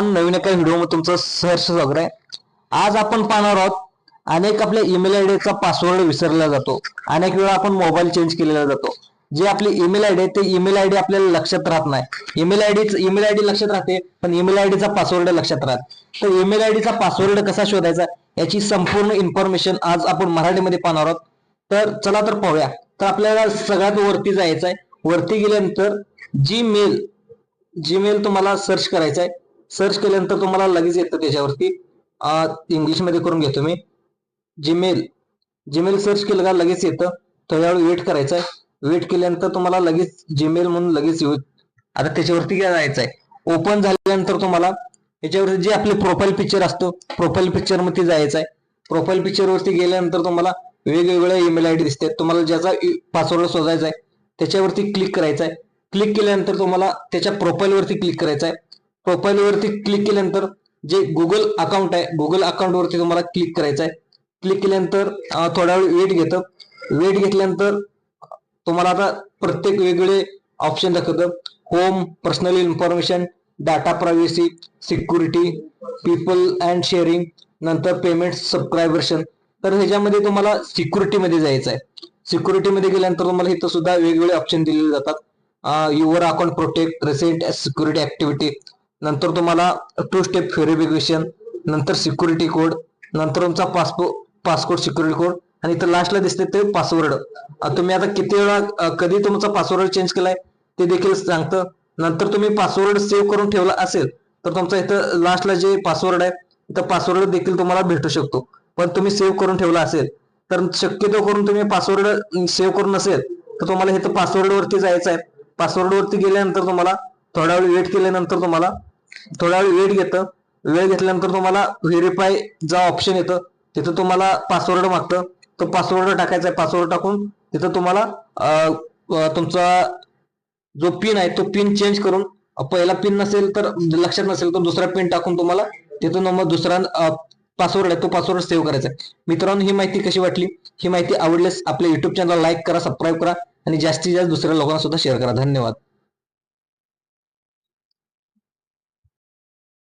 नवीन एका व्हिडिओमध्ये तुमचं सहर्ष स्वागत आहे। आज आपण पाहणार आहोत अनेक आपल्या ईमेल आयडीचा पासवर्ड विसरला जातो। अनेक वेळा आपण मोबाईल चेंज केलेला जातो। जे आपली ईमेल आयडी आहे ते ईमेल आयडी आपल्याला लक्षात राहत नाही। ईमेल आयडी लक्षात राहते पण ईमेल आयडीचा पासवर्ड लक्षात राहत। तर ईमेल आयडीचा पासवर्ड कसा शोधायचा याची संपूर्ण इन्फॉर्मेशन आज आपण मराठीमध्ये पाहणार आहोत। तर चला तर पाहूया। तर आपल्याला सगळ्यात वरती जायचं आहे। वरती गेल्यानंतर जीमेल तुम्हाला सर्च करायचं आहे। सर्च केल्यानंतर तुम्हाला लगेच येतं त्याच्यावरती इंग्लिश मध्ये करून घेतो मी। जीमेल सर्च केलं का लगेच येतं। थोड्या वेळ वेट करायचा आहे। वेट केल्यानंतर तुम्हाला लगेच जीमेल म्हणून लगेच येऊ। आता त्याच्यावरती काय जायचं आहे। ओपन झाल्यानंतर तुम्हाला याच्यावरती जे आपले प्रोफाईल पिक्चर असतो प्रोफाईल पिक्चर मध्ये जायचं आहे। प्रोफाईल पिक्चर वरती गेल्यानंतर तुम्हाला वेगवेगळ्या ईमेल आयडी दिसते। तुम्हाला ज्याचा पासवर्ड शोधायचा आहे त्याच्यावरती क्लिक करायचं आहे। क्लिक केल्यानंतर तुम्हाला त्याच्या प्रोफाईल वरती क्लिक करायचं आहे। प्रोफाईल वरती क्लिक केल्यानंतर जे गुगल अकाउंट आहे गुगल अकाउंट वरती तुम्हाला क्लिक करायचं आहे। क्लिक केल्यानंतर थोडा वेळ वेट घेतं। वेट घेतल्यानंतर तुम्हाला आता प्रत्येक वेगवेगळे ऑप्शन दाखवतं। Home, personal information, data privacy, security, people and sharing, नंतर पेमेंट, सबस्क्रायबर्शन। तर ह्याच्यामध्ये तुम्हाला सिक्युरिटी मध्ये जायचं आहे। सिक्युरिटी मध्ये गेल्यानंतर तुम्हाला इथं सुद्धा वेगवेगळे ऑप्शन दिलेले जातात। Your account protect, recent security activity, नंतर तुम्हाला टू स्टेप व्हेरिफिकेशन, नंतर सिक्युरिटी कोड, नंतर तुमचा पासकोड सिक्युरिटी कोड आणि इथं लास्टला दिसते ते पासवर्ड। तुम्ही आता किती वेळा कधी तुमचा पासवर्ड चेंज केलाय ते देखील सांगतं। नंतर तुम्ही पासवर्ड सेव्ह करून ठेवला असेल तर तुमचा इथं लास्टला जे पासवर्ड आहे इथं पासवर्ड देखील तुम्हाला भेटू शकतो। पण तुम्ही सेव्ह करून ठेवला असेल तर शक्यतो करून तुम्ही पासवर्ड सेव्ह करून नसेल तर तुम्हाला इथं पासवर्ड वरती जायचं आहे। पासवर्ड वरती गेल्यानंतर तुम्हाला थोडा वेळ वेट केल्यानंतर तुम्हाला थोडा वेळ वेट घेतं। वेळ घेतल्यानंतर तुम्हाला व्हेरीफाय जा ऑप्शन येतं। तिथं तुम्हाला पासवर्ड मागतं। तो पासवर्ड टाकायचा आहे। पासवर्ड टाकून तिथं तुम्हाला तुमचा जो पिन आहे तो पिन चेंज करून पहिला पिन नसेल तर लक्षात नसेल तर दुसरा पिन टाकून तुम्हाला तिथून मग दुसरा पासवर्ड आहे तो पासवर्ड सेव्ह करायचा आहे। मित्रांनो, ही माहिती कशी वाटली? ही माहिती आवडल्यास आपल्या युट्यूब चॅनल लाईक करा, सबस्क्राईब करा आणि जास्तीत जास्त दुसऱ्या लोकांना सुद्धा शेअर करा। धन्यवाद।